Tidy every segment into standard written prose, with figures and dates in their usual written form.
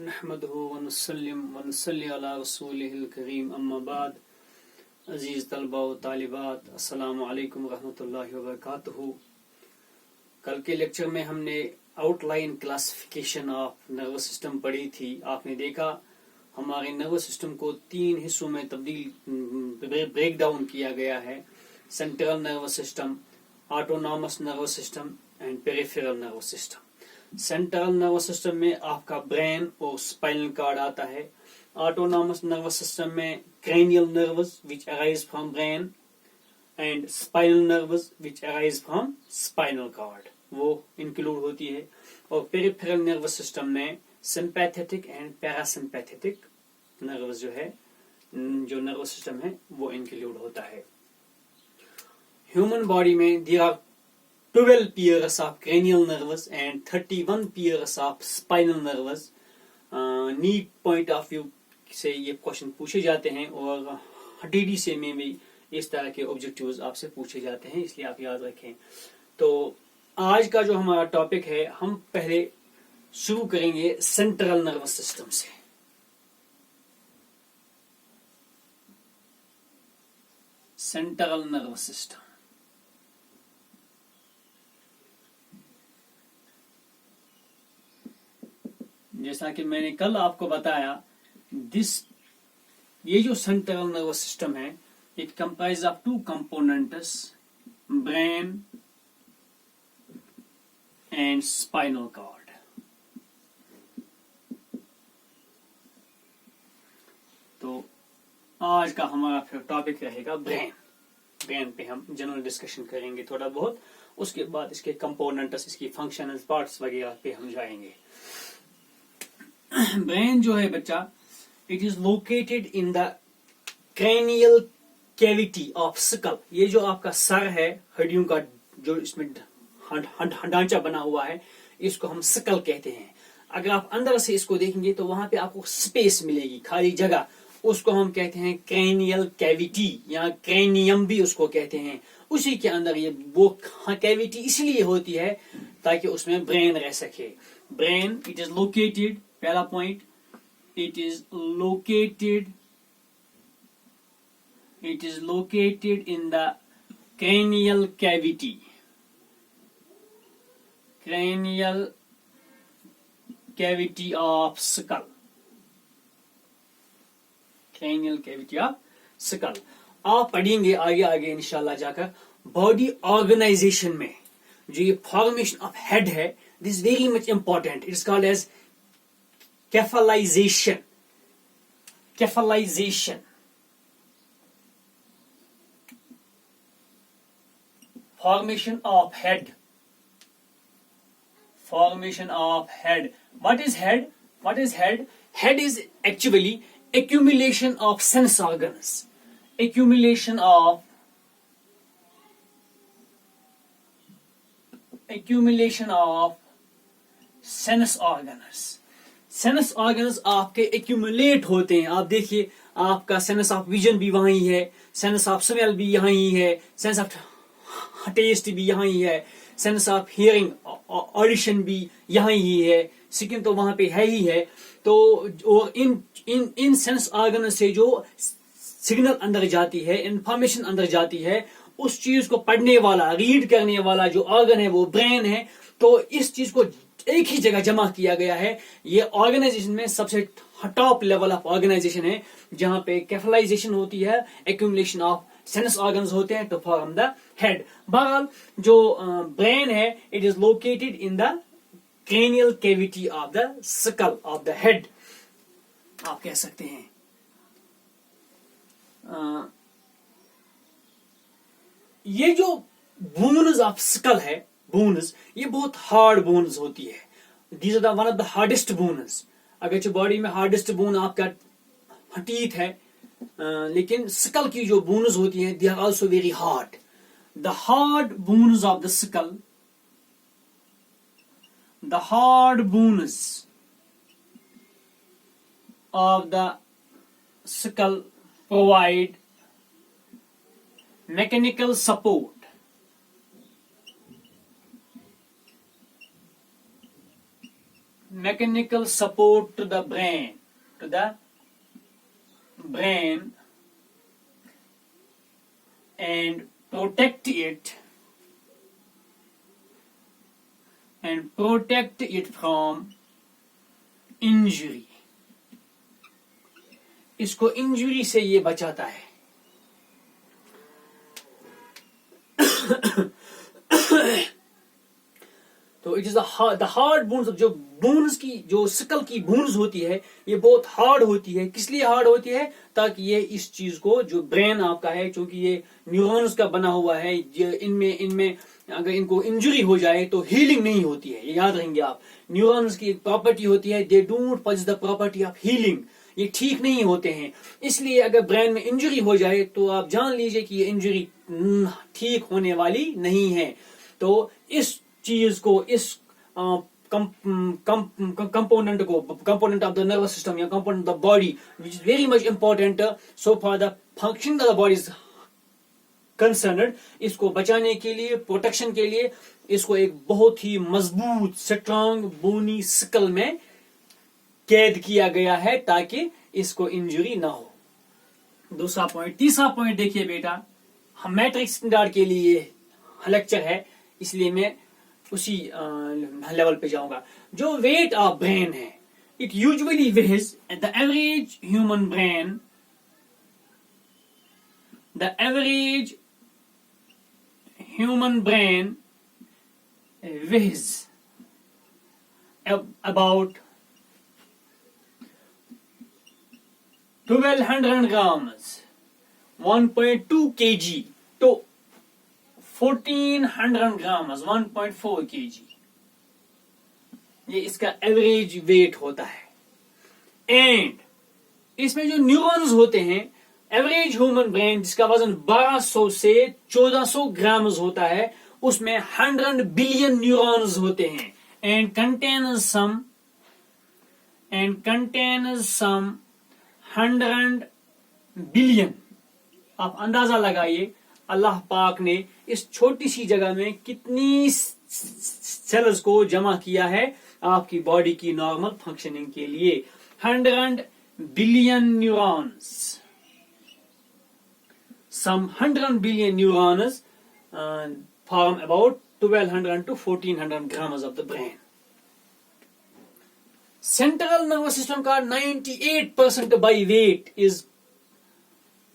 नहमदुहु व नसल्ली अला रसूलिहिल करीम अम्मा बाद। अजीज तलबा व तालिबात, अस्सलामु अलैकुम रहमतुल्लाहि व बरकातुहू। कल के लेक्चर में हमने outline classification of nervous system पढ़ी थी। आपने देखा हमारे नर्वस सिस्टम को 3 हिस्सों में ब्रेक डाउन किया गया है: central nervous system, autonomous nervous system and peripheral nervous system. Central nervous system में आपका ब्रेन और स्पाइनल कॉर्ड आता है। ऑटोनॉमस नर्वस सिस्टम में cranial nerves which arise from brain and spinal nerves which arise from spinal cord वो include होती है। और पेरिफेरल नर्वस सिस्टम में सिंपैथेटिक एंड पैरासिम्पैथेटिक नर्वस जो नर्वस सिस्टम है वो इंक्लूड होता है। ह्यूमन बॉडी में there are 12 pairs of cranial nerves and 31 pairs of spinal nerves। NEET point of view से ये क्वेश्चन पूछे जाते हैं और डीडी से में भी इस तरह के ऑब्जेक्टिव्स आपसे पूछे जाते हैं, इसलिए आप याद रखें। तो आज का जो हमारा टॉपिक है, हम पहले शुरू करेंगे सेंट्रल नर्वस सिस्टम से। सेंट्रल नर्वस सिस्टम जैसा कि मैंने कल आपको बताया, ये जो सेंट्रल नर्वस सिस्टम है, it comprise of 2 components, brain and spinal cord. तो आज का हमारा फिर टॉपिक रहेगा ब्रेन पे हम जनरल डिस्कशन करेंगे थोड़ा बहुत, उसके बाद इसके कंपोनेंट्स, इसकी फंक्शनल पार्ट्स वगैरह पे हम जाएंगे। ब्रेन जो है बच्चा, it is located in the cranial cavity of skull. ये जो आपका सर है, हड्डियों का जो इसमें ढांचा बना हुआ है, इसको हम स्कल कहते हैं। अगर आप अंदर से इसको देखेंगे तो वहां पे आपको स्पेस मिलेगी, खाली जगह, उसको हम कहते हैं cranial cavity या cranium भी उसको कहते हैं। उसी के अंदर ये वो कैविटी इसलिए होती है ताकि उसमें ब्रेन रह सके। ब्रेन इट इज लोकेटेड, पहला point, it is located in the cranial cavity of skull। cranial cavity of skull। आप पढ़ेंगे आगे इंशाल्लाह जाकर बॉडी ऑर्गेनाइजेशन में जो ये फॉर्मेशन ऑफ हेड है, this is very much important. It is called as cephalization। Formation of head। What is head? Head is actually accumulation of sense organs। Accumulation of sense organs। Sense organs आपके accumulate होते हैं। आप देखिए, आपका sense of vision भी वहीं है, sense of smell भी यहीं है, सेंस ऑफ टेस्ट भी यहीं है, सेंस ऑफ हियरिंग ऑडिशन भी यहीं ही है, स्किन तो वहां पे है ही है। तो और इन सेंस ऑर्गन से जो सिग्नल अंदर जाती है, इंफॉर्मेशन अंदर जाती है, उस चीज को पढ़ने वाला, रीड करने वाला जो ऑर्गन है वो ब्रेन है। तो इस चीज को एक ही जगह जमा किया गया है। ये ऑर्गेनाइजेशन में सबसे टॉप लेवल ऑफ ऑर्गेनाइजेशन है, जहां पे कैफलाइजेशन होती है, एक्यूमुलेशन ऑफ सेंस ऑर्गन्स होते हैं टू फॉर्म द हेड। बहरहाल जो ब्रेन है, it is located in the cranial cavity of the skull of the head, आप कह सकते हैं। ये जो बोन्स ऑफ स्कल है, बोन्स, ये बहुत हार्ड बोन्स होती है। These are the one of the hardest bones. अगर बॉडी में हार्डेस्ट बोन आपका टीथ है, लेकिन स्कल की जो बोन्स होती हैं, they are also very hard. The hard bones of the skull, provide mechanical support mechanical support to the brain, and protect it from injury. इसको इंजुरी से ये बचाता है. तो it is the hard bones. जो bones की, जो school की बोन्स होती है, ये बहुत हार्ड होती है. किस लिए हार्ड होती है? ताकि ये इस चीज को, जो ब्रेन आपका है, क्योंकि ये न्यूरॉन्स का बना हुआ है, इनमें अगर इनको इंजरी हो जाए तो हीलिंग नहीं होती है. ये याद रखेंगे आप. न्यूरॉन्स की एक प्रॉपर्टी होती है, they don't possess the property of healing. ये ठीक नहीं होते हैं. इसलिए अगर ब्रेन में इंजरी हो जाए तो आप जान लीजिए कि ये इंजरी ठीक होने वाली नहीं है. तो इस चीज को, इस component of the nervous system या component of the body, which is very much important so far the function of the body is concerned. इसको बचाने के लिए, प्रोटेक्शन के लिए, इसको एक बहुत ही मजबूत, स्ट्रांग, बोनी स्कल में कैद किया गया है ताकि इसको इंजरी ना हो. दूसरा पॉइंट. तीसरा पॉइंट देखिए बेटा, हम मैट्रिक स्टैंडर्ड के लिए लेक्चर है, इसलिए मैं उसी लेवल पे जाऊंगा. जो वेट ऑफ ब्रेन है, it usually weighs the average human brain, the average human brain weighs about 1200 grams, 1.2 kg to 1400 grams, 1.4 kg. ये इसका एवरेज वेट होता है. एंड इसमें जो न्यूरॉन्स होते हैं, एवरेज ह्यूमन ब्रेन जिसका वजन 1200 से 1400 ग्राम्स होता है, उसमें 100 बिलियन न्यूरॉन्स होते हैं. And contains some 100 billion. आप अंदाजा लगाइए अल्लाह पाक ने इस छोटी सी जगह में कितनी सेल्स को जमा किया है आपकी बॉडी की नॉर्मल फंक्शनिंग के लिए. 100 billion neurons. Some 100 billion neurons form about 1200 to 1400 grams of the brain. Central nervous system का 98% by weight is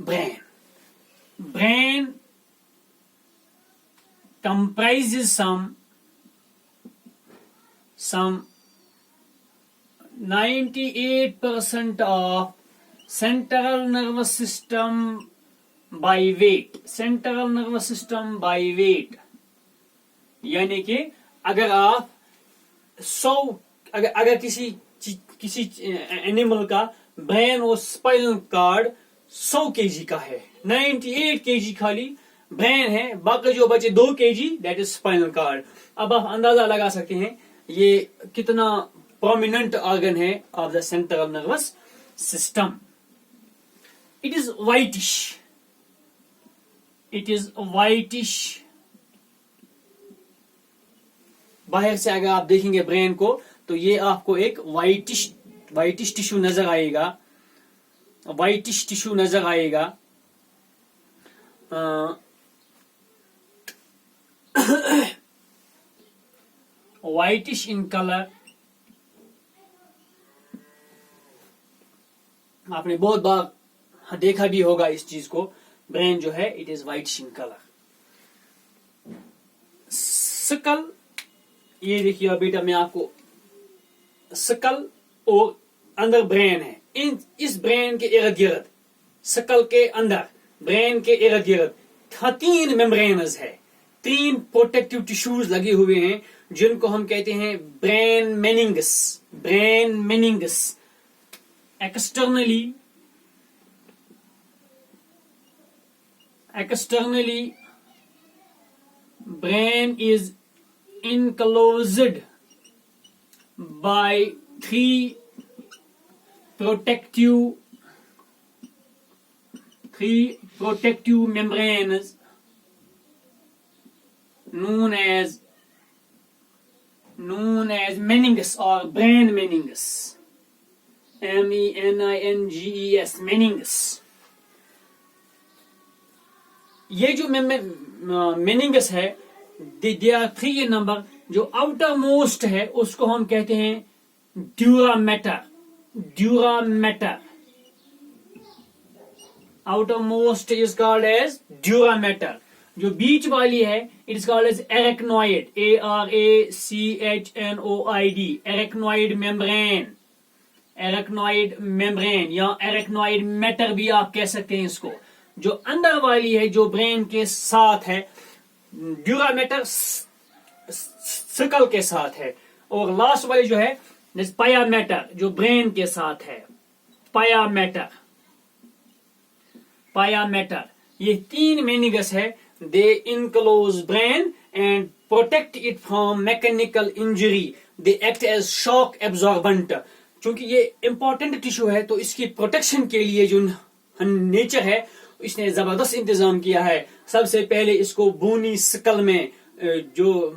brain. Brain comprises some 98% of central nervous system by weight. Central nervous system by weight, यानी कि अगर आप 100, अगर किसी animal का brain और spinal cord 100 KG का है, 98 केजी खाली ब्रेन है, बाकी जो बचे 2 KG, that is spinal cord. अब आप अंदाजा लगा सकते हैं ये कितना प्रोमिनेंट ऑर्गन है of the central nervous system. It is whitish. It is whitish. बाहर से अगर आप देखेंगे ब्रेन को तो ये आपको एक व्हाइटिश टिश्यू नजर आएगा. व्हाइटिश टिश्यू नजर आएगा. Whitish in colour. आपने बहुत बार देखा भी होगा इस चीज को. ब्रेन जो है it is whitish in colour. Skull, ये देखिए बेटा, मैं आपको स्कल और अंदर ब्रेन है. इस ब्रेन के इर्द गिर्द, स्कल के अंदर, ब्रेन के इर्द गिर्द 3 मेम्ब्रेन्स है. 3 प्रोटेक्टिव टिश्यूज लगे हुए हैं जिनको हम कहते हैं brain meninges. Brain meninges. Externally, brain is enclosed by 3 protective membranes known known as meninges or brain meninges. MENINGES, meninges. ये जो meninges है, they are 3 in number. जो आउटर मोस्ट है उसको हम कहते हैं dura mater. Outer most is called as dura mater. जो बीच वाली है it is called as arachnoid, ARACHNOID, arachnoid membrane या एरेक्नोइड मैटर भी आप कह सकते हैं इसको. जो अंदर वाली है जो ब्रेन के साथ है, ड्यूरा मैटर सर्कल के साथ है. और लास्ट वाली जो है पाया मैटर जो ब्रेन के साथ है. पाया मैटर ये 3 मेनिंगस है. They enclose brain and protect it from mechanical injury. They act as shock absorbent. क्योंकि ये इंपॉर्टेंट टिश्यू है तो इसकी प्रोटेक्शन के लिए जो नेचर है इसने जबरदस्त इंतजाम किया है. सबसे पहले इसको बोनी स्कल में जो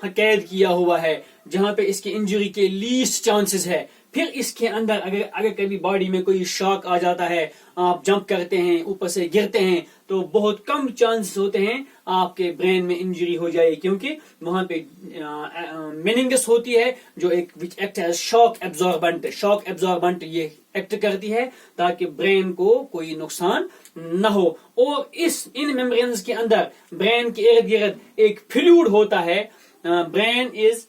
कैद किया हुआ है जहां पे इसके इंजरी के लीस्ट चांसेस है. फिर इसके अंदर अगर कभी बॉडी में कोई शॉक आ जाता है, आप जंप करते हैं, ऊपर से गिरते हैं, तो बहुत कम चांसेस होते हैं आपके ब्रेन में इंजरी हो जाए, क्योंकि वहां पे मेनिंगस होती है जो एक which act as shock absorbent ये एक्ट करती है ताकि ब्रेन को कोई नुकसान न हो. और इन मेम्ब्रेन्स के अंदर ब्रेन के इर्द गिर्द एक फ्लूइड होता है. brain is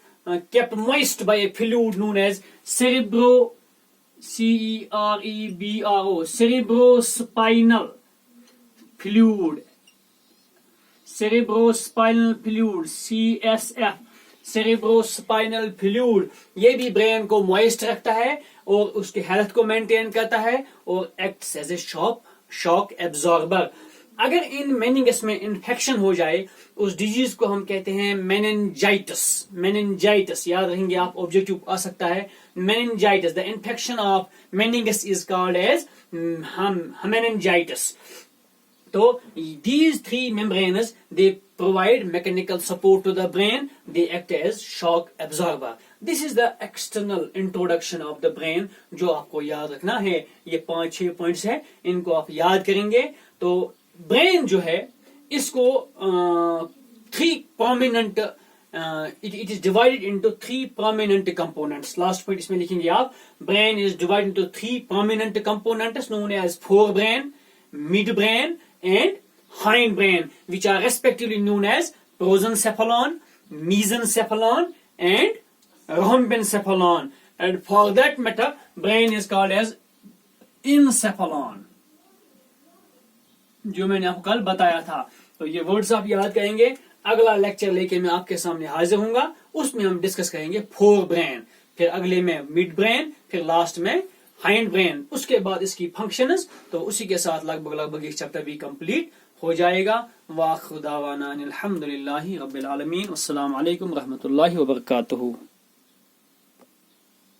kept moist by a fluid known as cerebrospinal fluid. CSF, cerebrospinal fluid. ये भी ब्रेन को मॉइस्ट रखता है और उसके हेल्थ को मेंटेन करता है और acts as a shock absorber. अगर इन मेनिंगस में इन्फेक्शन हो जाए उस डिजीज को हम कहते हैं मेनिंजाइटिस. याद रहेंगे आप, ऑब्जेक्टिव आ सकता है meningitis. The infection of meninges is called as meningitis. तो these 3 membranes they provide mechanical support to the brain. They act as shock absorber. This is the external introduction of the brain जो आपको याद रखना है. ये 5-6 points है, इनको आप याद करेंगे तो ब्रेन जो है इसको 3 prominent it is divided into 3 prominent components. Last point इसमें लिखेंगे आप, brain is divided into 3 prominent components known as forebrain, midbrain and hindbrain, which are respectively known as prosencephalon, mesencephalon and rhombencephalon. And for that matter, brain is called as encephalon. जो मैंने आपको कल बताया था. तो ये वर्ड्स आप याद करेंगे. अगला लेक्चर लेके मैं आपके सामने हाजिर होऊंगा, उसमें हम डिस्कस करेंगे फोर ब्रेन, फिर अगले में मिड ब्रेन, फिर लास्ट में हाइंड ब्रेन, उसके बाद इसकी फंक्शंस. तो उसी के साथ लगभग एक चैप्टर भी कंप्लीट हो जाएगा. वाखिर दावाना अनिल हम्दुलिल्लाहि रब्बिल आलमीन. अस्सलामु अलैकुम रहमतुल्लाहि व बरकातुहू.